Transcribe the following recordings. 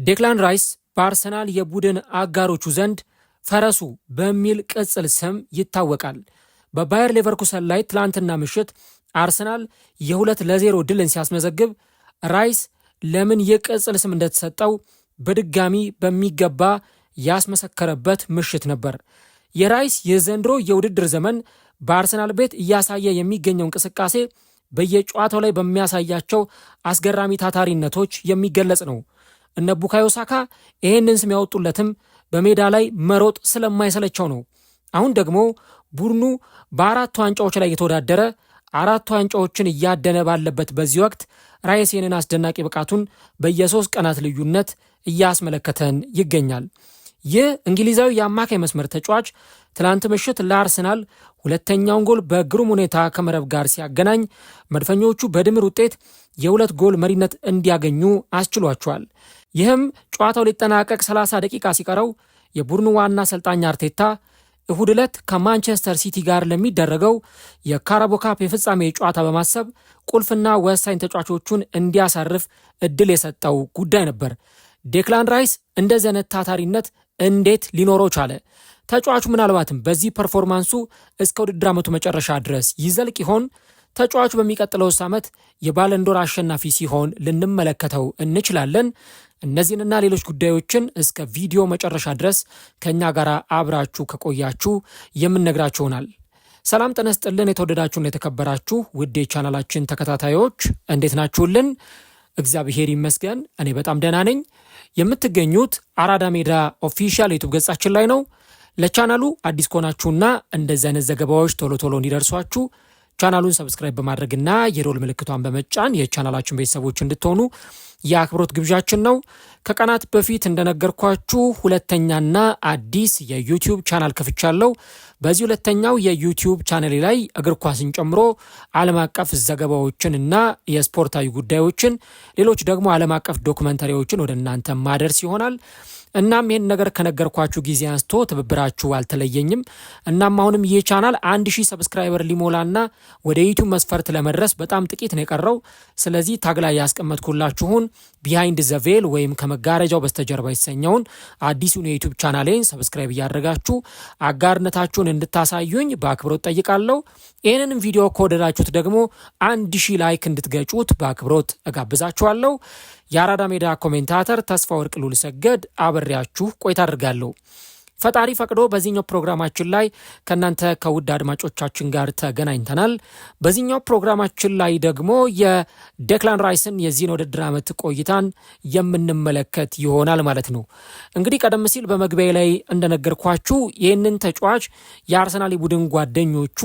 ዴክላን ራይስ በአርሰናል የቡድን አጋሮቹ ዘንድ ፈረሱ በሚል ቅጽል ስም ይታወቃል። በባየር ሌቨርኩሰን ላይ ትላንትና ምሽት አርሰናል የ2-0 ድልን ሲያስመዘግብ ራይስ ለምን የቅጽል ስም እንደተሰጠው በድጋሚ በሚገባ ያስመሰከረበት ምሽት ነበር። የራይስ የዘንድሮ የውድድር ዘመን በአርሰናል ቤት እያሳየ የሚገኘው እንቅስቃሴ በየጨዋታው ላይ በሚያሳያቸው አስገራሚ ታታሪነቶች የሚገለጽ ነው። እነ ቡካዮ ሳካ ይህንን ስም ያወጡለትም በሜዳ ላይ መሮጥ ስለማይሰለቸው ነው። አሁን ደግሞ ቡድኑ በአራቱ ዋንጫዎች ላይ የተወዳደረ አራቱ ዋንጫዎችን እያደነ ባለበት በዚህ ወቅት ራይስ ይህንን አስደናቂ ብቃቱን በየ3 ቀናት ልዩነት እያስመለከተን ይገኛል። ይህ እንግሊዛዊ የአማካይ መስመር ተጫዋች ትላንት ምሽት ለአርሰናል ሁለተኛውን ጎል በግሩም ሁኔታ ከመረብ ጋር ሲያገናኝ መድፈኞቹ በድምር ውጤት የ2 ጎል መሪነት እንዲያገኙ አስችሏቸዋል። ይህም ጨዋታው ሊጠናቀቅ 30 ደቂቃ ሲቀረው የቡድኑ ዋና አሰልጣኝ አርቴታ እሁድ ዕለት ከማንቸስተር ሲቲ ጋር ለሚደረገው የካራቦ ካፕ የፍጻሜ ጨዋታ በማሰብ ቁልፍና ወሳኝ ተጫዋቾቹን እንዲያሳርፍ እድል የሰጠው ጉዳይ ነበር። ዴክላን ራይስ እንደዚህ አይነት ታታሪነት እንዴት ሊኖረው ቻለ? ተጫዋቹ ምናልባትም በዚህ ፐርፎርማንሱ እስከ ውድድር ዓመቱ መጨረሻ ድረስ ይዘልቅ ይሆን? ተጫዋቹ በሚቀጥለው ዓመት የባለንዶር አሸናፊ ሲሆን ልንመለከተው እንችላለን? እነዚህንና ሌሎች ጉዳዮችን እስከ ቪዲዮ መጨረሻ ድረስ ከእኛ ጋር አብራችሁ ከቆያችሁ የምንነግራችሁ ይሆናል። ሰላም ጤና ይስጥልን። የተወደዳችሁና የተከበራችሁ ውድ የቻናላችን ተከታታዮች እንዴት ናችሁልን? እግዚአብሔር ይመስገን እኔ በጣም ደህና ነኝ። የምትገኙት አራዳ ሜዳ ኦፊሻል ዩቲዩብ ገጻችን ላይ ነው። ለቻናሉ አዲስ ከሆናችሁና እንደዚህ አይነት ዘገባዎች ቶሎ ቶሎ እንዲደርሷችሁ ቻናሉን ሰብስክራይብ በማድረግና የሮል ምልክቷን በመጫን የቻናላችን ቤተሰቦች እንድትሆኑ የአክብሮት ግብዣችን ነው። ከቀናት በፊት እንደነገርኳችሁ ሁለተኛና አዲስ የዩቲዩብ ቻናል ከፍቻለሁ። በዚህ ሁለተኛው የዩቲዩብ ቻናሌ ላይ እግር ኳስን ጨምሮ ዓለም አቀፍ ዘገባዎችን እና የስፖርታዊ ጉዳዮችን፣ ሌሎች ደግሞ ዓለም አቀፍ ዶክመንተሪዎችን ወደ እናንተ ማድረስ ይሆናል። እናም ይህን ነገር ከነገርኳችሁ ጊዜ አንስቶ ትብብራችሁ አልተለየኝም። እናም አሁንም ይህ ቻናል 1000 ሰብስክራይበር ሊሞላና ወደ ዩቲዩብ መስፈርት ለመድረስ በጣም ጥቂት ነው የቀረው። ስለዚህ ታግላ ያስቀመጥኩላችሁን ቢሃይንድ ዘ ቬል ወይም ከመጋረጃው በስተጀርባ የተሰኘውን አዲሱን የዩቲዩብ ቻናሌን ሰብስክራይብ እያደረጋችሁ አጋርነታችሁን እንድታሳዩኝ በአክብሮት ጠይቃለሁ። ይህንንም ቪዲዮ ከወደዳችሁት ደግሞ 1000 ላይክ እንድትገጩት በአክብሮት እጋብዛችኋለሁ። የአራዳ ሜዳ ኮሜንታተር ተስፋ ወርቅ ሉል ሰገድ አብሬያችሁ ቆይታ አድርጋለሁ። ፈጣሪ ፈቅዶ በዚህኛው ፕሮግራማችን ላይ ከእናንተ ከውድ አድማጮቻችን ጋር ተገናኝተናል። በዚህኛው ፕሮግራማችን ላይ ደግሞ የዴክላን ራይስን የዚህን ውድድር ዓመት ቆይታን የምንመለከት ይሆናል ማለት ነው። እንግዲህ ቀደም ሲል በመግቢያ ላይ እንደነገርኳችሁ ይህንን ተጫዋች የአርሰናል ቡድን ጓደኞቹ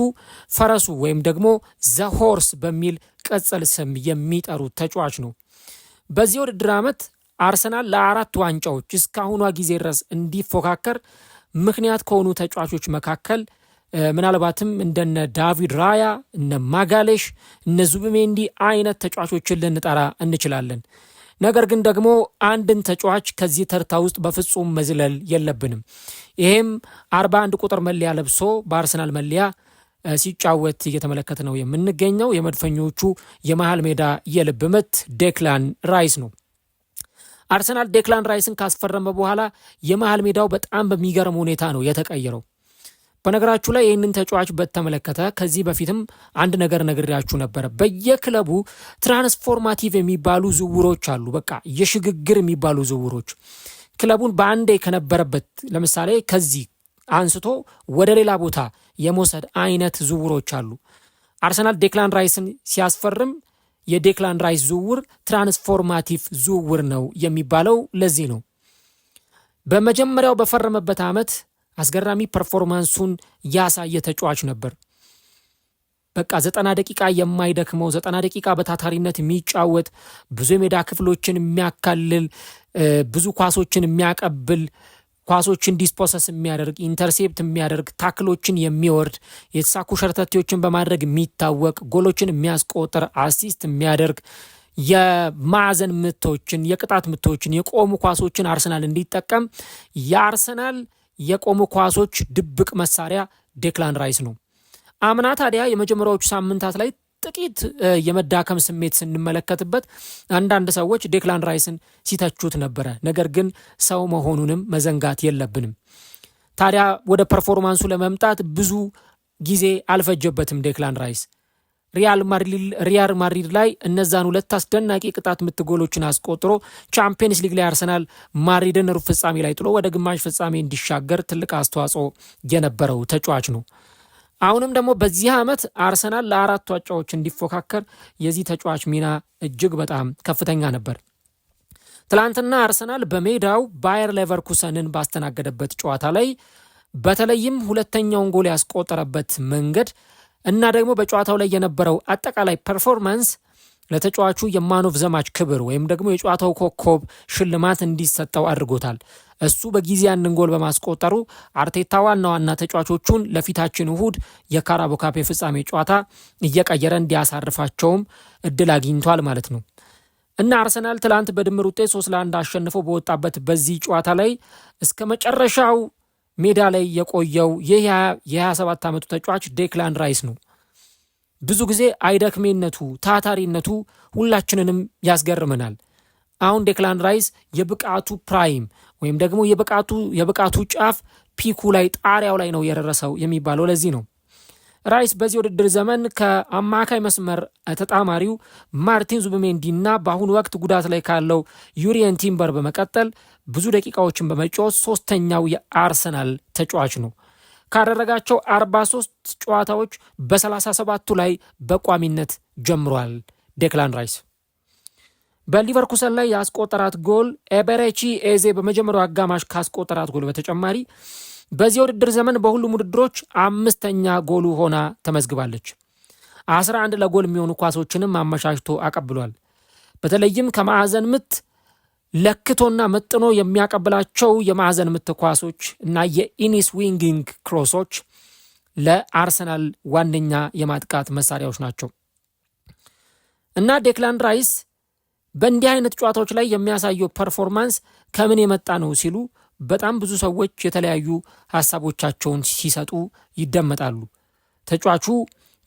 ፈረሱ ወይም ደግሞ ዘ ሆርስ በሚል ቅጽል ስም የሚጠሩት ተጫዋች ነው። በዚህ ውድድር ዓመት አርሰናል ለ4 ዋንጫዎች እስካሁኗ ጊዜ ድረስ እንዲፎካከር ምክንያት ከሆኑ ተጫዋቾች መካከል ምናልባትም እንደነ ዳቪድ ራያ፣ እነ ማጋሌሽ፣ እነ ዙቢሜንዲ አይነት ተጫዋቾችን ልንጠራ እንችላለን። ነገር ግን ደግሞ አንድን ተጫዋች ከዚህ ተርታ ውስጥ በፍጹም መዝለል የለብንም። ይሄም 41 ቁጥር መለያ ለብሶ በአርሰናል መለያ ሲጫወት እየተመለከተ ነው የምንገኘው የመድፈኞቹ የመሃል ሜዳ የልብ ምት ዴክላን ራይስ ነው። አርሰናል ዴክላን ራይስን ካስፈረመ በኋላ የመሃል ሜዳው በጣም በሚገርም ሁኔታ ነው የተቀየረው። በነገራችሁ ላይ ይህንን ተጫዋች በተመለከተ ከዚህ በፊትም አንድ ነገር ነግሬያችሁ ነበረ። በየክለቡ ትራንስፎርማቲቭ የሚባሉ ዝውውሮች አሉ። በቃ የሽግግር የሚባሉ ዝውውሮች ክለቡን በአንዴ ከነበረበት ለምሳሌ ከዚህ አንስቶ ወደ ሌላ ቦታ የመውሰድ አይነት ዝውውሮች አሉ። አርሰናል ዴክላን ራይስን ሲያስፈርም የዴክላን ራይስ ዝውውር ትራንስፎርማቲቭ ዝውውር ነው የሚባለው ለዚህ ነው። በመጀመሪያው በፈረመበት ዓመት አስገራሚ ፐርፎርማንሱን ያሳየ ተጫዋች ነበር። በቃ 90 ደቂቃ የማይደክመው 90 ደቂቃ በታታሪነት የሚጫወት ብዙ የሜዳ ክፍሎችን የሚያካልል ብዙ ኳሶችን የሚያቀብል ኳሶችን ዲስፖሰስ የሚያደርግ ኢንተርሴፕት የሚያደርግ ታክሎችን የሚወርድ የተሳኩ ሸርተቴዎችን በማድረግ የሚታወቅ ጎሎችን የሚያስቆጥር አሲስት የሚያደርግ የማዕዘን ምቶችን የቅጣት ምቶችን የቆሙ ኳሶችን አርሰናል እንዲጠቀም የአርሰናል የቆሙ ኳሶች ድብቅ መሳሪያ ዴክላን ራይስ ነው። አምና ታዲያ የመጀመሪያዎቹ ሳምንታት ላይ ጥቂት የመዳከም ስሜት ስንመለከትበት አንዳንድ ሰዎች ዴክላን ራይስን ሲተቹት ነበረ። ነገር ግን ሰው መሆኑንም መዘንጋት የለብንም። ታዲያ ወደ ፐርፎርማንሱ ለመምጣት ብዙ ጊዜ አልፈጀበትም ዴክላን ራይስ። ሪያል ማድሪድ ላይ እነዛን 2 አስደናቂ ቅጣት ምት ጎሎችን አስቆጥሮ ቻምፒየንስ ሊግ ላይ አርሰናል ማድሪድን ሩብ ፍጻሜ ላይ ጥሎ ወደ ግማሽ ፍጻሜ እንዲሻገር ትልቅ አስተዋጽኦ የነበረው ተጫዋች ነው። አሁንም ደግሞ በዚህ ዓመት አርሰናል ለ4 ዋንጫዎች እንዲፎካከር የዚህ ተጫዋች ሚና እጅግ በጣም ከፍተኛ ነበር። ትላንትና አርሰናል በሜዳው ባየር ሌቨርኩሰንን ባስተናገደበት ጨዋታ ላይ በተለይም ሁለተኛውን ጎል ያስቆጠረበት መንገድ እና ደግሞ በጨዋታው ላይ የነበረው አጠቃላይ ፐርፎርማንስ ለተጫዋቹ የማን ኦፍ ዘ ማች ክብር ወይም ደግሞ የጨዋታው ኮከብ ሽልማት እንዲሰጠው አድርጎታል። እሱ በጊዜ ያንን ጎል በማስቆጠሩ አርቴታ ዋና ተጫዋቾቹን ለፊታችን እሁድ የካራቦ ካፕ ፍጻሜ ጨዋታ እየቀየረ እንዲያሳርፋቸውም እድል አግኝቷል ማለት ነው። እና አርሰናል ትላንት በድምር ውጤት 3-1 አሸንፎ በወጣበት በዚህ ጨዋታ ላይ እስከ መጨረሻው ሜዳ ላይ የቆየው የ27 ዓመቱ ተጫዋች ዴክላን ራይስ ነው። ብዙ ጊዜ አይደክሜነቱ፣ ታታሪነቱ ሁላችንንም ያስገርመናል። አሁን ዴክላን ራይስ የብቃቱ ፕራይም ወይም ደግሞ የብቃቱ ጫፍ ፒኩ ላይ ጣሪያው ላይ ነው የደረሰው የሚባለው ለዚህ ነው። ራይስ በዚህ ውድድር ዘመን ከአማካይ መስመር ተጣማሪው ማርቲን ዙቢሜንዲ እና በአሁኑ ወቅት ጉዳት ላይ ካለው ዩሪየን ቲምበር በመቀጠል ብዙ ደቂቃዎችን በመጫወት 3ኛው የአርሰናል ተጫዋች ነው። ካደረጋቸው 43 ጨዋታዎች በ37ቱ ላይ በቋሚነት ጀምሯል። ዴክላን ራይስ በሊቨርኩሰን ላይ ያስቆጠራት ጎል ኤቤሬቺ ኤዜ በመጀመሪያው አጋማሽ ካስቆጠራት ጎል በተጨማሪ በዚህ ውድድር ዘመን በሁሉም ውድድሮች 5ኛ ጎሉ ሆና ተመዝግባለች። 11 ለጎል የሚሆኑ ኳሶችንም አመቻችቶ አቀብሏል። በተለይም ከማዕዘን ምት ለክቶና መጥኖ የሚያቀብላቸው የማዕዘን ምት ኳሶች እና የኢኒስ ዊንጊንግ ክሮሶች ለአርሰናል ዋነኛ የማጥቃት መሳሪያዎች ናቸው እና ዴክላን ራይስ በእንዲህ አይነት ጨዋታዎች ላይ የሚያሳየው ፐርፎርማንስ ከምን የመጣ ነው ሲሉ በጣም ብዙ ሰዎች የተለያዩ ሀሳቦቻቸውን ሲሰጡ ይደመጣሉ። ተጫዋቹ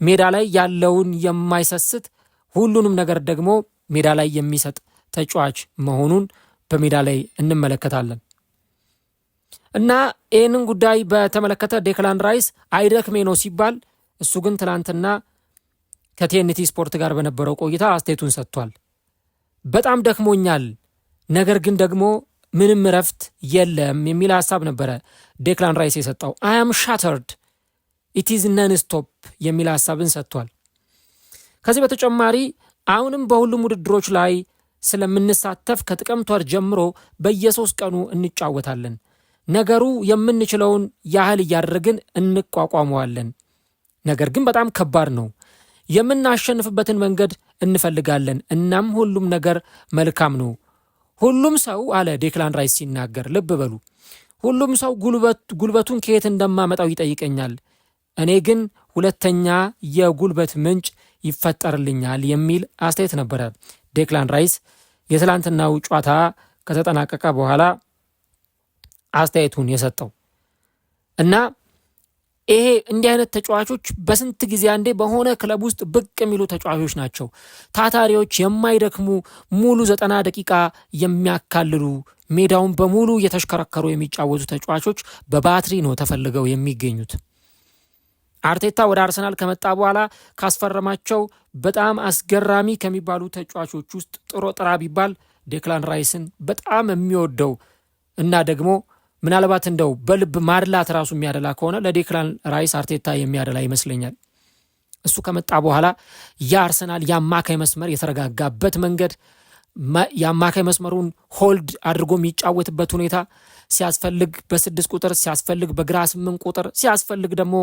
ሜዳ ላይ ያለውን የማይሰስት ሁሉንም ነገር ደግሞ ሜዳ ላይ የሚሰጥ ተጫዋች መሆኑን በሜዳ ላይ እንመለከታለን እና ይህንን ጉዳይ በተመለከተ ዴክላን ራይስ አይደክሜ ነው ሲባል እሱ ግን ትናንትና ከቲኤንቲ ስፖርት ጋር በነበረው ቆይታ አስተያየቱን ሰጥቷል። በጣም ደክሞኛል፣ ነገር ግን ደግሞ ምንም ረፍት የለም የሚል ሀሳብ ነበረ ዴክላን ራይስ የሰጠው። አይ አም ሻተርድ ኢት ኢዝ ነን ስቶፕ የሚል ሀሳብን ሰጥቷል። ከዚህ በተጨማሪ አሁንም በሁሉም ውድድሮች ላይ ስለምንሳተፍ ከጥቅምት ወር ጀምሮ በየ3 ቀኑ እንጫወታለን። ነገሩ የምንችለውን ያህል እያደረግን እንቋቋመዋለን። ነገር ግን በጣም ከባድ ነው። የምናሸንፍበትን መንገድ እንፈልጋለን። እናም ሁሉም ነገር መልካም ነው። ሁሉም ሰው አለ ዴክላን ራይስ ሲናገር፣ ልብ በሉ፣ ሁሉም ሰው ጉልበቱን ከየት እንደማመጣው ይጠይቀኛል። እኔ ግን ሁለተኛ የጉልበት ምንጭ ይፈጠርልኛል የሚል አስተያየት ነበረ ዴክላን ራይስ የትላንትናው ጨዋታ ከተጠናቀቀ በኋላ አስተያየቱን የሰጠው እና ይሄ እንዲህ አይነት ተጫዋቾች በስንት ጊዜ አንዴ በሆነ ክለብ ውስጥ ብቅ የሚሉ ተጫዋቾች ናቸው። ታታሪዎች፣ የማይደክሙ ሙሉ 90 ደቂቃ የሚያካልሉ ሜዳውን በሙሉ እየተሽከረከሩ የሚጫወቱ ተጫዋቾች በባትሪ ነው ተፈልገው የሚገኙት። አርቴታ ወደ አርሰናል ከመጣ በኋላ ካስፈረማቸው በጣም አስገራሚ ከሚባሉ ተጫዋቾች ውስጥ ጥራ ቢባል ዴክላን ራይስን በጣም የሚወደው እና ደግሞ ምናልባት እንደው በልብ ማድላት ራሱ የሚያደላ ከሆነ ለዴክላን ራይስ አርቴታ የሚያደላ ይመስለኛል። እሱ ከመጣ በኋላ የአርሰናል የአማካይ መስመር የተረጋጋበት መንገድ፣ የአማካይ መስመሩን ሆልድ አድርጎ የሚጫወትበት ሁኔታ፣ ሲያስፈልግ በ6 ቁጥር፣ ሲያስፈልግ በግራ 8 ቁጥር፣ ሲያስፈልግ ደግሞ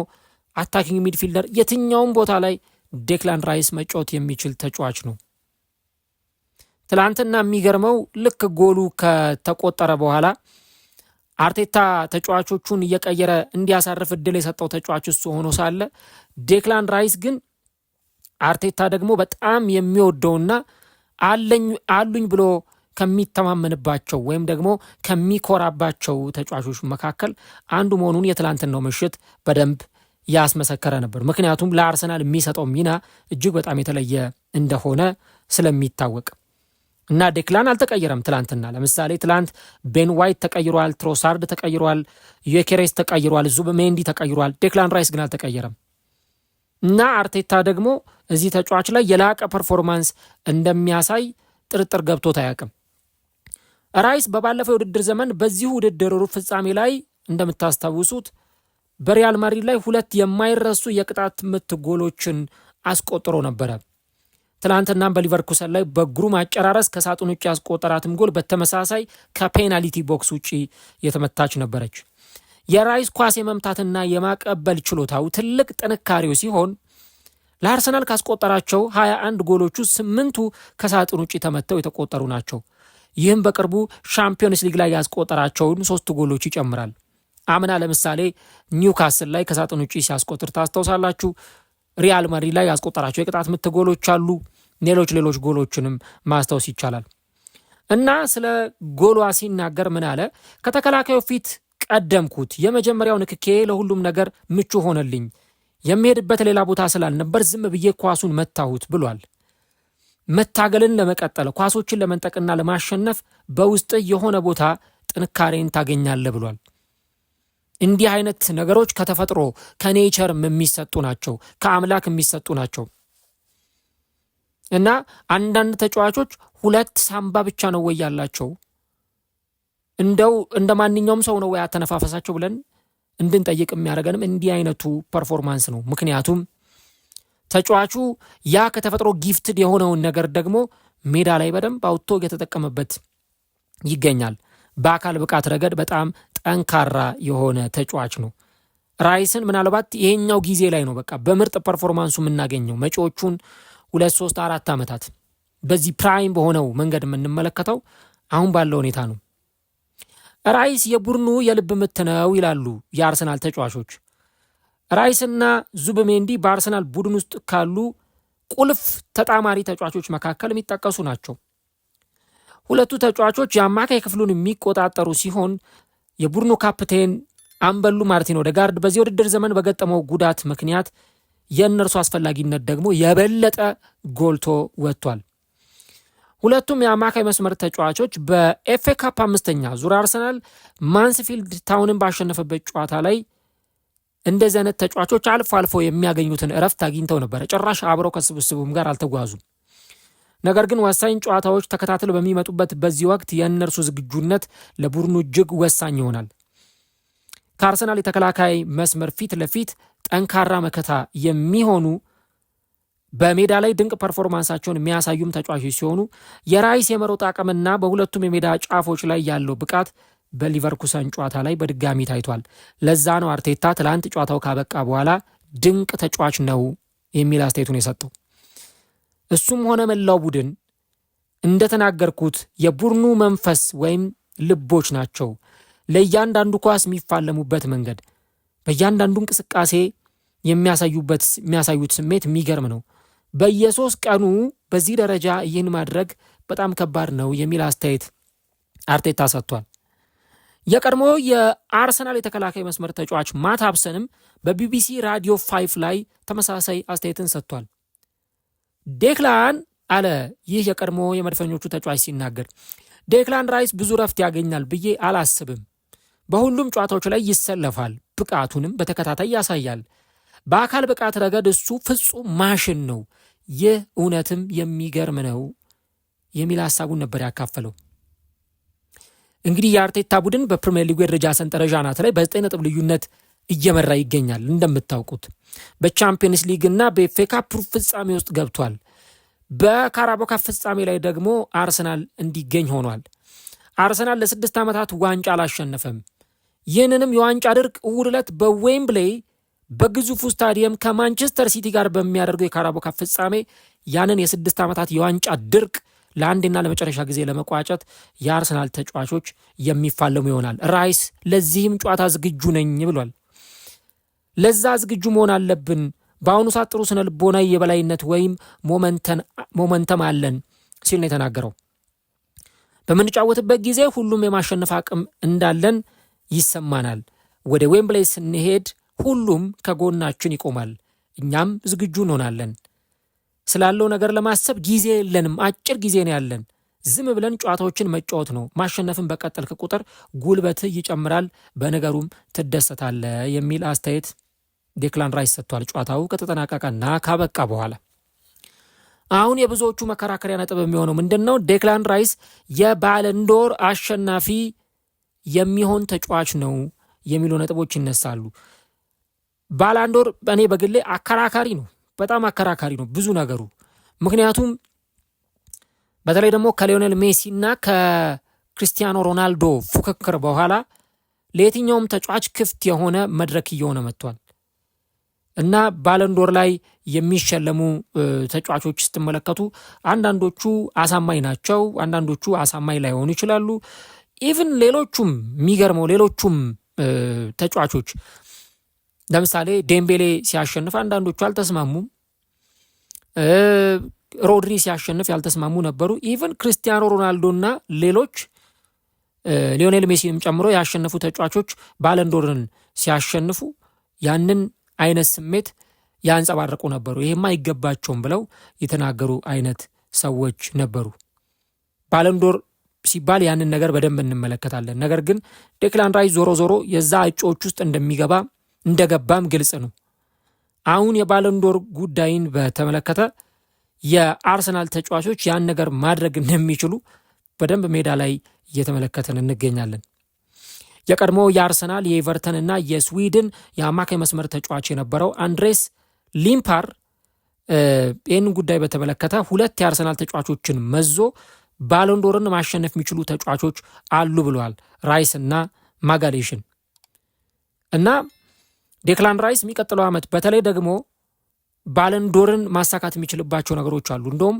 አታኪንግ ሚድፊልደር፣ የትኛውም ቦታ ላይ ዴክላን ራይስ መጫወት የሚችል ተጫዋች ነው። ትላንትና የሚገርመው ልክ ጎሉ ከተቆጠረ በኋላ አርቴታ ተጫዋቾቹን እየቀየረ እንዲያሳርፍ እድል የሰጠው ተጫዋች እሱ ሆኖ ሳለ ዴክላን ራይስ ግን አርቴታ ደግሞ በጣም የሚወደውና አሉኝ ብሎ ከሚተማመንባቸው ወይም ደግሞ ከሚኮራባቸው ተጫዋቾች መካከል አንዱ መሆኑን የትላንትናው ምሽት በደንብ ያስመሰከረ ነበር። ምክንያቱም ለአርሰናል የሚሰጠው ሚና እጅግ በጣም የተለየ እንደሆነ ስለሚታወቅ እና ዴክላን አልተቀየረም። ትላንትና ለምሳሌ ትላንት ቤን ዋይት ተቀይሯል፣ ትሮሳርድ ተቀይሯል፣ ዩኬሬስ ተቀይሯል፣ ዙብሜንዲ ተቀይሯል። ዴክላን ራይስ ግን አልተቀየረም እና አርቴታ ደግሞ እዚህ ተጫዋች ላይ የላቀ ፐርፎርማንስ እንደሚያሳይ ጥርጥር ገብቶት አያውቅም። ራይስ በባለፈው የውድድር ዘመን በዚሁ ውድድር ሩብ ፍጻሜ ላይ እንደምታስታውሱት በሪያል ማድሪድ ላይ 2 የማይረሱ የቅጣት ምት ጎሎችን አስቆጥሮ ነበረ። ትላንትናም በሊቨርኩሰን ላይ በግሩም አጨራረስ ከሳጥን ውጭ ያስቆጠራትም ጎል በተመሳሳይ ከፔናልቲ ቦክስ ውጭ የተመታች ነበረች። የራይስ ኳስ የመምታትና የማቀበል ችሎታው ትልቅ ጥንካሬው ሲሆን ለአርሰናል ካስቆጠራቸው 21 ጎሎቹ 8ቱ ከሳጥን ውጭ ተመተው የተቆጠሩ ናቸው። ይህም በቅርቡ ሻምፒዮንስ ሊግ ላይ ያስቆጠራቸውን 3 ጎሎች ይጨምራል። አምና ለምሳሌ ኒውካስል ላይ ከሳጥን ውጭ ሲያስቆጥር ታስታውሳላችሁ። ሪያል ማድሪድ ላይ ያስቆጠራቸው የቅጣት ምት ጎሎች አሉ። ሌሎች ጎሎችንም ማስታወስ ይቻላል። እና ስለ ጎሏ ሲናገር ምን አለ? ከተከላካዩ ፊት ቀደምኩት፣ የመጀመሪያው ንክኬ ለሁሉም ነገር ምቹ ሆነልኝ፣ የሚሄድበት ሌላ ቦታ ስላልነበር ዝም ብዬ ኳሱን መታሁት ብሏል። መታገልን ለመቀጠል ኳሶችን ለመንጠቅና ለማሸነፍ በውስጥ የሆነ ቦታ ጥንካሬን ታገኛለህ ብሏል። እንዲህ አይነት ነገሮች ከተፈጥሮ ከኔቸር የሚሰጡ ናቸው፣ ከአምላክ የሚሰጡ ናቸው። እና አንዳንድ ተጫዋቾች 2 ሳምባ ብቻ ነው ወይ ያላቸው? እንደው እንደ ማንኛውም ሰው ነው ወይ አተነፋፈሳቸው ብለን እንድንጠይቅ የሚያደርገንም እንዲህ አይነቱ ፐርፎርማንስ ነው። ምክንያቱም ተጫዋቹ ያ ከተፈጥሮ ጊፍትድ የሆነውን ነገር ደግሞ ሜዳ ላይ በደንብ አውጥቶ እየተጠቀመበት ይገኛል። በአካል ብቃት ረገድ በጣም ጠንካራ የሆነ ተጫዋች ነው። ራይስን ምናልባት ይሄኛው ጊዜ ላይ ነው በቃ በምርጥ ፐርፎርማንሱ የምናገኘው። መጪዎቹን 2 3 4 ዓመታት በዚህ ፕራይም በሆነው መንገድ የምንመለከተው አሁን ባለው ሁኔታ ነው። ራይስ የቡድኑ የልብ ምት ነው ይላሉ የአርሰናል ተጫዋቾች። ራይስና ዙብሜንዲ በአርሰናል ቡድን ውስጥ ካሉ ቁልፍ ተጣማሪ ተጫዋቾች መካከል የሚጠቀሱ ናቸው። ሁለቱ ተጫዋቾች የአማካይ ክፍሉን የሚቆጣጠሩ ሲሆን የቡድኑ ካፕቴን አምበሉ ማርቲን ኦዴጋርድ በዚህ ውድድር ዘመን በገጠመው ጉዳት ምክንያት የእነርሱ አስፈላጊነት ደግሞ የበለጠ ጎልቶ ወጥቷል። ሁለቱም የአማካይ መስመር ተጫዋቾች በኤፍኤ ካፕ 5ኛ ዙር አርሰናል ማንስፊልድ ታውንን ባሸነፈበት ጨዋታ ላይ እንደዚህ አይነት ተጫዋቾች አልፎ አልፎ የሚያገኙትን እረፍት አግኝተው ነበረ። ጭራሽ አብረው ከስብስቡም ጋር አልተጓዙም። ነገር ግን ወሳኝ ጨዋታዎች ተከታትለው በሚመጡበት በዚህ ወቅት የእነርሱ ዝግጁነት ለቡድኑ እጅግ ወሳኝ ይሆናል። ከአርሰናል የተከላካይ መስመር ፊት ለፊት ጠንካራ መከታ የሚሆኑ በሜዳ ላይ ድንቅ ፐርፎርማንሳቸውን የሚያሳዩም ተጫዋቾች ሲሆኑ የራይስ የመሮጥ አቅምና በሁለቱም የሜዳ ጫፎች ላይ ያለው ብቃት በሊቨርኩሰን ጨዋታ ላይ በድጋሚ ታይቷል። ለዛ ነው አርቴታ ትላንት ጨዋታው ካበቃ በኋላ ድንቅ ተጫዋች ነው የሚል አስተያየቱን የሰጠው። እሱም ሆነ መላው ቡድን እንደተናገርኩት የቡድኑ መንፈስ ወይም ልቦች ናቸው። ለእያንዳንዱ ኳስ የሚፋለሙበት መንገድ፣ በእያንዳንዱ እንቅስቃሴ የሚያሳዩት ስሜት የሚገርም ነው። በየ3 ቀኑ በዚህ ደረጃ ይህን ማድረግ በጣም ከባድ ነው የሚል አስተያየት አርቴታ ሰጥቷል። የቀድሞ የአርሰናል የተከላካይ መስመር ተጫዋች ማት ሀብሰንም በቢቢሲ ራዲዮ 5 ላይ ተመሳሳይ አስተያየትን ሰጥቷል። ዴክላን አለ ይህ የቀድሞ የመድፈኞቹ ተጫዋች ሲናገር፣ ዴክላን ራይስ ብዙ ረፍት ያገኛል ብዬ አላስብም። በሁሉም ጨዋታዎች ላይ ይሰለፋል፣ ብቃቱንም በተከታታይ ያሳያል። በአካል ብቃት ረገድ እሱ ፍጹም ማሽን ነው። ይህ እውነትም የሚገርም ነው የሚል ሀሳቡን ነበር ያካፈለው። እንግዲህ የአርቴታ ቡድን በፕሪሚየር ሊጉ የደረጃ ሰንጠረዥ አናት ላይ በ9 ነጥብ ልዩነት እየመራ ይገኛል። እንደምታውቁት በቻምፒየንስ ሊግ እና በኤፍኤ ካፕ ፍጻሜ ውስጥ ገብቷል። በካራባኦ ካፕ ፍጻሜ ላይ ደግሞ አርሰናል እንዲገኝ ሆኗል። አርሰናል ለ6 ዓመታት ዋንጫ አላሸነፈም። ይህንንም የዋንጫ ድርቅ እሁድ ዕለት በዌምብሌይ በግዙፉ ስታዲየም ከማንቸስተር ሲቲ ጋር በሚያደርገው የካራባኦ ካፕ ፍጻሜ ያንን የ6 ዓመታት የዋንጫ ድርቅ ለአንድና ለመጨረሻ ጊዜ ለመቋጨት የአርሰናል ተጫዋቾች የሚፋለሙ ይሆናል። ራይስ ለዚህም ጨዋታ ዝግጁ ነኝ ብሏል። ለዛ ዝግጁ መሆን አለብን። በአሁኑ ሰዓት ጥሩ ስነ ልቦናዊ የበላይነት ወይም ሞመንተም አለን ሲል ነው የተናገረው። በምንጫወትበት ጊዜ ሁሉም የማሸነፍ አቅም እንዳለን ይሰማናል። ወደ ዌምብሌይ ስንሄድ ሁሉም ከጎናችን ይቆማል፣ እኛም ዝግጁ እንሆናለን። ስላለው ነገር ለማሰብ ጊዜ የለንም፣ አጭር ጊዜ ነው ያለን። ዝም ብለን ጨዋታዎችን መጫወት ነው። ማሸነፍን በቀጠልክ ቁጥር ጉልበትህ ይጨምራል፣ በነገሩም ትደሰታለህ የሚል አስተያየት ዴክላን ራይስ ሰጥቷል። ጨዋታው ከተጠናቀቀና ካበቃ በኋላ አሁን የብዙዎቹ መከራከሪያ ነጥብ የሚሆነው ምንድነው? ዴክላን ራይስ የባለንዶር አሸናፊ የሚሆን ተጫዋች ነው የሚሉ ነጥቦች ይነሳሉ። ባላንዶር እኔ በግሌ አከራካሪ ነው፣ በጣም አከራካሪ ነው ብዙ ነገሩ። ምክንያቱም በተለይ ደግሞ ከሊዮኔል ሜሲ እና ከክርስቲያኖ ሮናልዶ ፉክክር በኋላ ለየትኛውም ተጫዋች ክፍት የሆነ መድረክ እየሆነ መጥቷል እና ባለንዶር ላይ የሚሸለሙ ተጫዋቾች ስትመለከቱ አንዳንዶቹ አሳማኝ ናቸው፣ አንዳንዶቹ አሳማኝ ላይሆኑ ይችላሉ። ኢቭን ሌሎቹም የሚገርመው ሌሎቹም ተጫዋቾች ለምሳሌ ዴምቤሌ ሲያሸንፍ አንዳንዶቹ አልተስማሙም። ሮድሪ ሲያሸንፍ ያልተስማሙ ነበሩ። ኢቭን ክርስቲያኖ ሮናልዶና ሌሎች ሊዮኔል ሜሲንም ጨምሮ ያሸነፉ ተጫዋቾች ባለንዶርን ሲያሸንፉ ያንን አይነት ስሜት ያንጸባረቁ ነበሩ። ይሄማ አይገባቸውም ብለው የተናገሩ አይነት ሰዎች ነበሩ። ባለንዶር ሲባል ያንን ነገር በደንብ እንመለከታለን። ነገር ግን ዴክላን ራይስ ዞሮ ዞሮ የዛ እጩዎች ውስጥ እንደገባም ግልጽ ነው። አሁን የባለንዶር ጉዳይን በተመለከተ የአርሰናል ተጫዋቾች ያን ነገር ማድረግ እንደሚችሉ በደንብ ሜዳ ላይ እየተመለከትን እንገኛለን። የቀድሞ የአርሰናል የኤቨርተን እና የስዊድን የአማካይ መስመር ተጫዋች የነበረው አንድሬስ ሊምፓር ይህን ጉዳይ በተመለከተ 2 የአርሰናል ተጫዋቾችን መዞ ባሎንዶርን ማሸነፍ የሚችሉ ተጫዋቾች አሉ ብለዋል። ራይስ እና ማጋሌሽን እና ዴክላን ራይስ የሚቀጥለው ዓመት በተለይ ደግሞ ባሎንዶርን ማሳካት የሚችልባቸው ነገሮች አሉ። እንደውም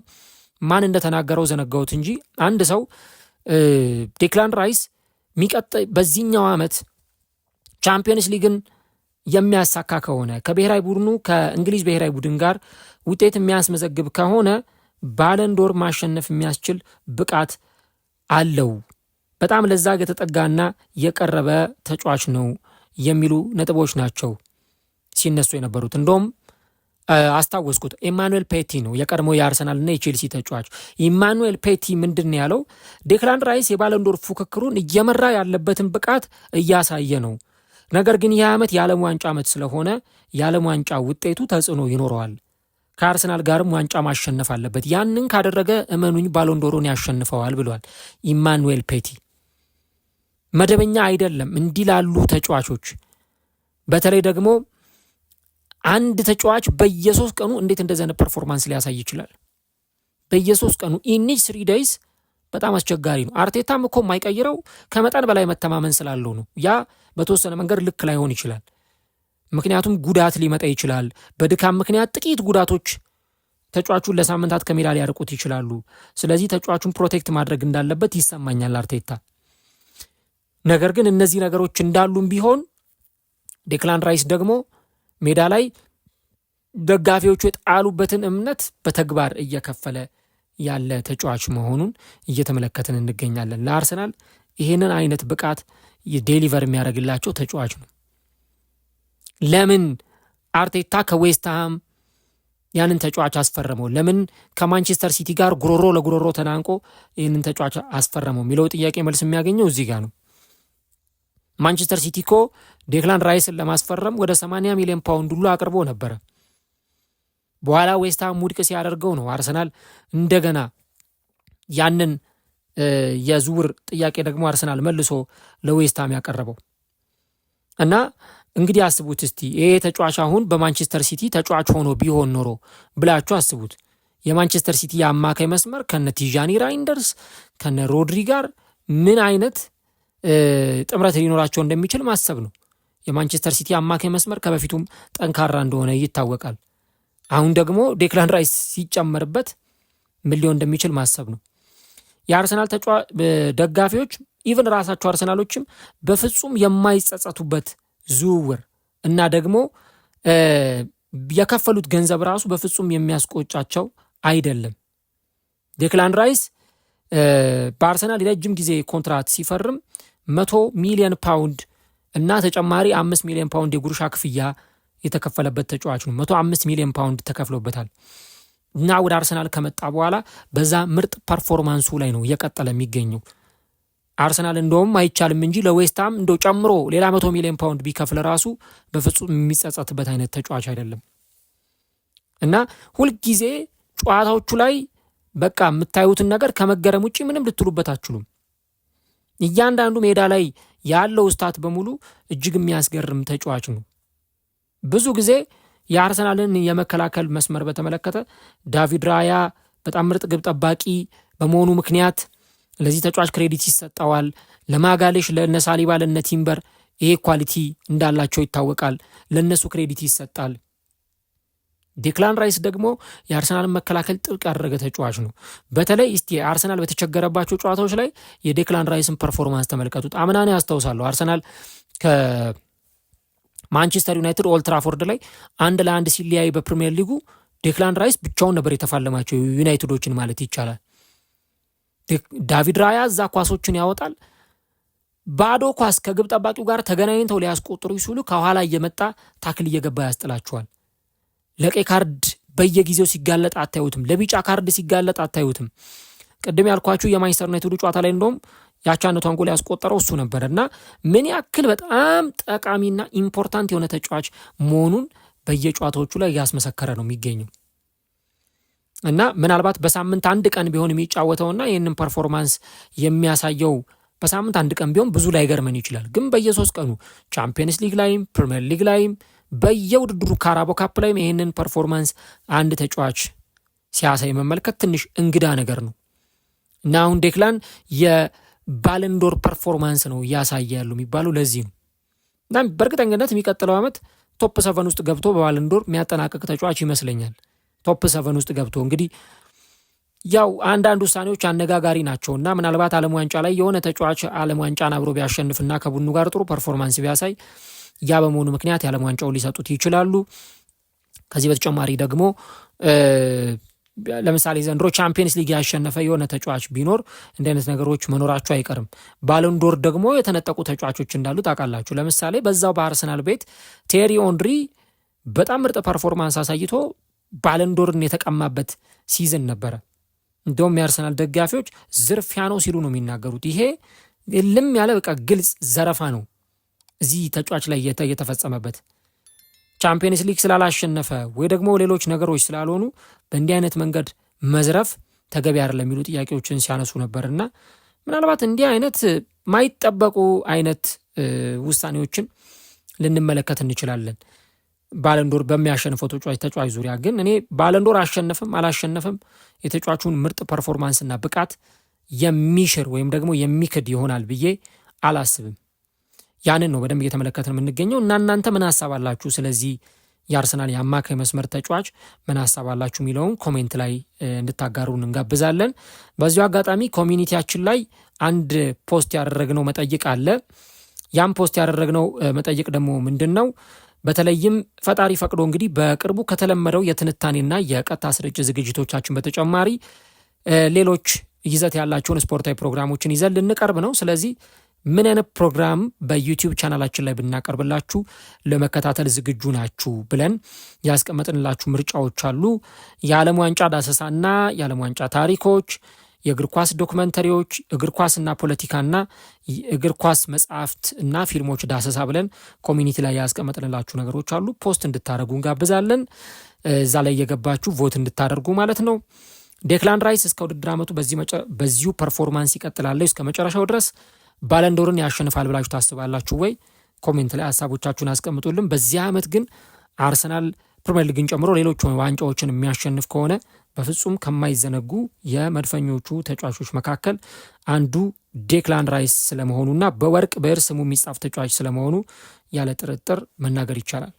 ማን እንደተናገረው ዘነጋውት እንጂ አንድ ሰው ዴክላን ራይስ በዚህኛው ዓመት ቻምፒየንስ ሊግን የሚያሳካ ከሆነ ከብሔራዊ ቡድኑ ከእንግሊዝ ብሔራዊ ቡድን ጋር ውጤት የሚያስመዘግብ ከሆነ ባሎንዶር ማሸነፍ የሚያስችል ብቃት አለው፣ በጣም ለዛ የተጠጋና የቀረበ ተጫዋች ነው የሚሉ ነጥቦች ናቸው ሲነሱ የነበሩት። እንደውም አስታወስኩት፣ ኢማኑኤል ፔቲ ነው የቀድሞ የአርሰናልና የቼልሲ ተጫዋች። ኢማኑኤል ፔቲ ምንድን ያለው ዴክላን ራይስ የባሎንዶር ፉክክሩን እየመራ ያለበትን ብቃት እያሳየ ነው፣ ነገር ግን ይህ ዓመት የዓለም ዋንጫ ዓመት ስለሆነ የዓለም ዋንጫ ውጤቱ ተጽዕኖ ይኖረዋል፣ ከአርሰናል ጋርም ዋንጫ ማሸነፍ አለበት፣ ያንን ካደረገ እመኑኝ ባሎንዶሩን ያሸንፈዋል ብሏል ኢማኑኤል ፔቲ። መደበኛ አይደለም እንዲህ ላሉ ተጫዋቾች። በተለይ ደግሞ አንድ ተጫዋች በየ3 ቀኑ እንዴት እንደዘነ ፐርፎርማንስ ሊያሳይ ይችላል? በየ3 ቀኑ ኢኒጅ 3 ዴይስ በጣም አስቸጋሪ ነው። አርቴታም እኮ የማይቀይረው ከመጠን በላይ መተማመን ስላለው ነው። ያ በተወሰነ መንገድ ልክ ላይሆን ይችላል። ምክንያቱም ጉዳት ሊመጣ ይችላል። በድካም ምክንያት ጥቂት ጉዳቶች ተጫዋቹን ለሳምንታት ከሜዳ ሊያርቁት ይችላሉ። ስለዚህ ተጫዋቹን ፕሮቴክት ማድረግ እንዳለበት ይሰማኛል አርቴታ። ነገር ግን እነዚህ ነገሮች እንዳሉም ቢሆን ዴክላን ራይስ ደግሞ ሜዳ ላይ ደጋፊዎቹ የጣሉበትን እምነት በተግባር እየከፈለ ያለ ተጫዋች መሆኑን እየተመለከትን እንገኛለን። ለአርሰናል ይህንን አይነት ብቃት ዴሊቨር የሚያደርግላቸው ተጫዋች ነው። ለምን አርቴታ ከዌስትሃም ያንን ተጫዋች አስፈረመው? ለምን ከማንቸስተር ሲቲ ጋር ጉሮሮ ለጉሮሮ ተናንቆ ይህንን ተጫዋች አስፈረመው የሚለው ጥያቄ መልስ የሚያገኘው እዚህ ጋር ነው። ማንቸስተር ሲቲ እኮ ዴክላን ራይስን ለማስፈረም ወደ 80 ሚሊዮን ፓውንድ ሁሉ አቅርቦ ነበረ። በኋላ ዌስትሃም ውድቅ ሲያደርገው ነው አርሰናል እንደገና ያንን የዝውውር ጥያቄ ደግሞ አርሰናል መልሶ ለዌስትሃም ያቀረበው። እና እንግዲህ አስቡት እስቲ ይሄ ተጫዋች አሁን በማንቸስተር ሲቲ ተጫዋች ሆኖ ቢሆን ኖሮ ብላችሁ አስቡት። የማንቸስተር ሲቲ የአማካይ መስመር ከነ ቲዣኒ ራይንደርስ ከነ ሮድሪ ጋር ምን አይነት ጥምረት ሊኖራቸው እንደሚችል ማሰብ ነው። የማንቸስተር ሲቲ አማካይ መስመር ከበፊቱም ጠንካራ እንደሆነ ይታወቃል። አሁን ደግሞ ዴክላን ራይስ ሲጨመርበት ምን ሊሆን እንደሚችል ማሰብ ነው። የአርሰናል ደጋፊዎች ኢቭን ራሳቸው አርሰናሎችም በፍጹም የማይጸጸቱበት ዝውውር እና ደግሞ የከፈሉት ገንዘብ ራሱ በፍጹም የሚያስቆጫቸው አይደለም። ዴክላን ራይስ በአርሰናል የረጅም ጊዜ ኮንትራት ሲፈርም 100 ሚሊዮን ፓውንድ እና ተጨማሪ 5 ሚሊዮን ፓውንድ የጉርሻ ክፍያ የተከፈለበት ተጫዋች ነው። 105 ሚሊዮን ፓውንድ ተከፍሎበታል እና ወደ አርሰናል ከመጣ በኋላ በዛ ምርጥ ፐርፎርማንሱ ላይ ነው እየቀጠለ የሚገኘው። አርሰናል እንደውም አይቻልም እንጂ ለዌስትሃም እንደው ጨምሮ ሌላ 100 ሚሊዮን ፓውንድ ቢከፍል ራሱ በፍጹም የሚጸጸትበት አይነት ተጫዋች አይደለም እና ሁልጊዜ ጨዋታዎቹ ላይ በቃ የምታዩትን ነገር ከመገረም ውጭ ምንም ልትሉበት አትችሉም። እያንዳንዱ ሜዳ ላይ ያለው ስታት በሙሉ እጅግ የሚያስገርም ተጫዋች ነው። ብዙ ጊዜ የአርሰናልን የመከላከል መስመር በተመለከተ ዳቪድ ራያ በጣም ምርጥ ግብ ጠባቂ በመሆኑ ምክንያት ለዚህ ተጫዋች ክሬዲት ይሰጠዋል። ለማጋሌሽ፣ ለነ ሳሊባ፣ ለነ ቲምበር ይሄ ኳሊቲ እንዳላቸው ይታወቃል። ለነሱ ክሬዲት ይሰጣል። ዴክላን ራይስ ደግሞ የአርሰናልን መከላከል ጥብቅ ያደረገ ተጫዋች ነው። በተለይ እስቲ አርሰናል በተቸገረባቸው ጨዋታዎች ላይ የዴክላን ራይስን ፐርፎርማንስ ተመልከቱት። አምናኔ ያስታውሳለሁ አርሰናል ከማንቸስተር ዩናይትድ ኦልድ ትራፎርድ ላይ 1-1 ሲለያይ በፕሪሚየር ሊጉ ዴክላን ራይስ ብቻውን ነበር የተፋለማቸው ዩናይትዶችን ማለት ይቻላል። ዳቪድ ራያ እዛ ኳሶችን ያወጣል። ባዶ ኳስ ከግብ ጠባቂው ጋር ተገናኝተው ሊያስቆጥሩ ሲሉ ከኋላ እየመጣ ታክል እየገባ ያስጥላቸዋል። ለቀይ ካርድ በየጊዜው ሲጋለጥ አታዩትም። ለቢጫ ካርድ ሲጋለጥ አታዩትም። ቅድም ያልኳችሁ የማንቸስተር ዩናይትድ ጨዋታ ላይ እንደውም ያቻነቷን ጎል ያስቆጠረው እሱ ነበር እና ምን ያክል በጣም ጠቃሚና ኢምፖርታንት የሆነ ተጫዋች መሆኑን በየጨዋታዎቹ ላይ ያስመሰከረ ነው የሚገኘው እና ምናልባት በሳምንት አንድ ቀን ቢሆን የሚጫወተውና ይህንን ፐርፎርማንስ የሚያሳየው በሳምንት አንድ ቀን ቢሆን ብዙ ላይገርመን ይችላል። ግን በየ3 ቀኑ ቻምፒየንስ ሊግ ላይም ፕሪሚየር ሊግ ላይም በየውድድሩ ካራቦ ካፕ ላይም ይህንን ፐርፎርማንስ አንድ ተጫዋች ሲያሳይ መመልከት ትንሽ እንግዳ ነገር ነው እና አሁን ዴክላን የባለንዶር ፐርፎርማንስ ነው እያሳየ ያለው የሚባለው ለዚህ ነው እና በእርግጠኝነት የሚቀጥለው ዓመት ቶፕ 7 ውስጥ ገብቶ በባለንዶር የሚያጠናቀቅ ተጫዋች ይመስለኛል። ቶፕ 7 ውስጥ ገብቶ እንግዲህ ያው አንዳንድ ውሳኔዎች አነጋጋሪ ናቸውና ምናልባት ዓለም ዋንጫ ላይ የሆነ ተጫዋች ዓለም ዋንጫን አብሮ ቢያሸንፍና ከቡድኑ ጋር ጥሩ ፐርፎርማንስ ቢያሳይ ያ በመሆኑ ምክንያት የዓለም ዋንጫውን ሊሰጡት ይችላሉ። ከዚህ በተጨማሪ ደግሞ ለምሳሌ ዘንድሮ ቻምፒየንስ ሊግ ያሸነፈ የሆነ ተጫዋች ቢኖር እንደ አይነት ነገሮች መኖራቸው አይቀርም። ባሎንዶር ደግሞ የተነጠቁ ተጫዋቾች እንዳሉ ታውቃላችሁ። ለምሳሌ በዛው በአርሰናል ቤት ቴሪ ኦንሪ በጣም ምርጥ ፐርፎርማንስ አሳይቶ ባሎንዶርን የተቀማበት ሲዝን ነበረ። እንደውም የአርሰናል ደጋፊዎች ዝርፊያ ነው ሲሉ ነው የሚናገሩት። ይሄ ልም ያለ በቃ ግልጽ ዘረፋ ነው እዚህ ተጫዋች ላይ የተፈጸመበት። ቻምፒየንስ ሊግ ስላላሸነፈ ወይ ደግሞ ሌሎች ነገሮች ስላልሆኑ በእንዲህ አይነት መንገድ መዝረፍ ተገቢ አይደለም የሚሉ ጥያቄዎችን ሲያነሱ ነበርና ምናልባት እንዲህ አይነት ማይጠበቁ አይነት ውሳኔዎችን ልንመለከት እንችላለን ባለንዶር በሚያሸንፈው ተጫዋች ዙሪያ። ግን እኔ ባለንዶር አሸነፈም አላሸነፈም የተጫዋቹን ምርጥ ፐርፎርማንስና ብቃት የሚሽር ወይም ደግሞ የሚክድ ይሆናል ብዬ አላስብም። ያንን ነው በደንብ እየተመለከትን የምንገኘው እና እናንተ ምን ሀሳብ አላችሁ? ስለዚህ የአርሰናል የአማካይ መስመር ተጫዋች ምን ሀሳብ አላችሁ የሚለውን ኮሜንት ላይ እንድታጋሩን እንጋብዛለን። በዚሁ አጋጣሚ ኮሚኒቲያችን ላይ አንድ ፖስት ያደረግነው መጠይቅ አለ። ያም ፖስት ያደረግነው መጠይቅ ደግሞ ምንድን ነው? በተለይም ፈጣሪ ፈቅዶ እንግዲህ በቅርቡ ከተለመደው የትንታኔና የቀጥታ ስርጭት ዝግጅቶቻችን በተጨማሪ ሌሎች ይዘት ያላቸውን ስፖርታዊ ፕሮግራሞችን ይዘን ልንቀርብ ነው። ስለዚህ ምን አይነት ፕሮግራም በዩቲዩብ ቻናላችን ላይ ብናቀርብላችሁ ለመከታተል ዝግጁ ናችሁ ብለን ያስቀመጥንላችሁ ምርጫዎች አሉ። የዓለም ዋንጫ ዳሰሳና የዓለም ዋንጫ ታሪኮች፣ የእግር ኳስ ዶክመንተሪዎች፣ እግር ኳስና ፖለቲካና እግር ኳስ መጽሐፍት እና ፊልሞች ዳሰሳ ብለን ኮሚኒቲ ላይ ያስቀመጥንላችሁ ነገሮች አሉ። ፖስት እንድታደርጉ እንጋብዛለን። እዛ ላይ እየገባችሁ ቮት እንድታደርጉ ማለት ነው። ዴክላን ራይስ እስከ ውድድር ዓመቱ በዚሁ ፐርፎርማንስ ይቀጥላለሁ እስከ መጨረሻው ድረስ ባለንዶርን ያሸንፋል ብላችሁ ታስባላችሁ ወይ? ኮሜንት ላይ ሀሳቦቻችሁን አስቀምጡልን። በዚህ ዓመት ግን አርሰናል ፕሪሚየር ሊግን ጨምሮ ሌሎች ዋንጫዎችን የሚያሸንፍ ከሆነ በፍጹም ከማይዘነጉ የመድፈኞቹ ተጫዋቾች መካከል አንዱ ዴክላን ራይስ ስለመሆኑና በወርቅ ብዕር ስሙ የሚጻፍ ተጫዋች ስለመሆኑ ያለ ጥርጥር መናገር ይቻላል።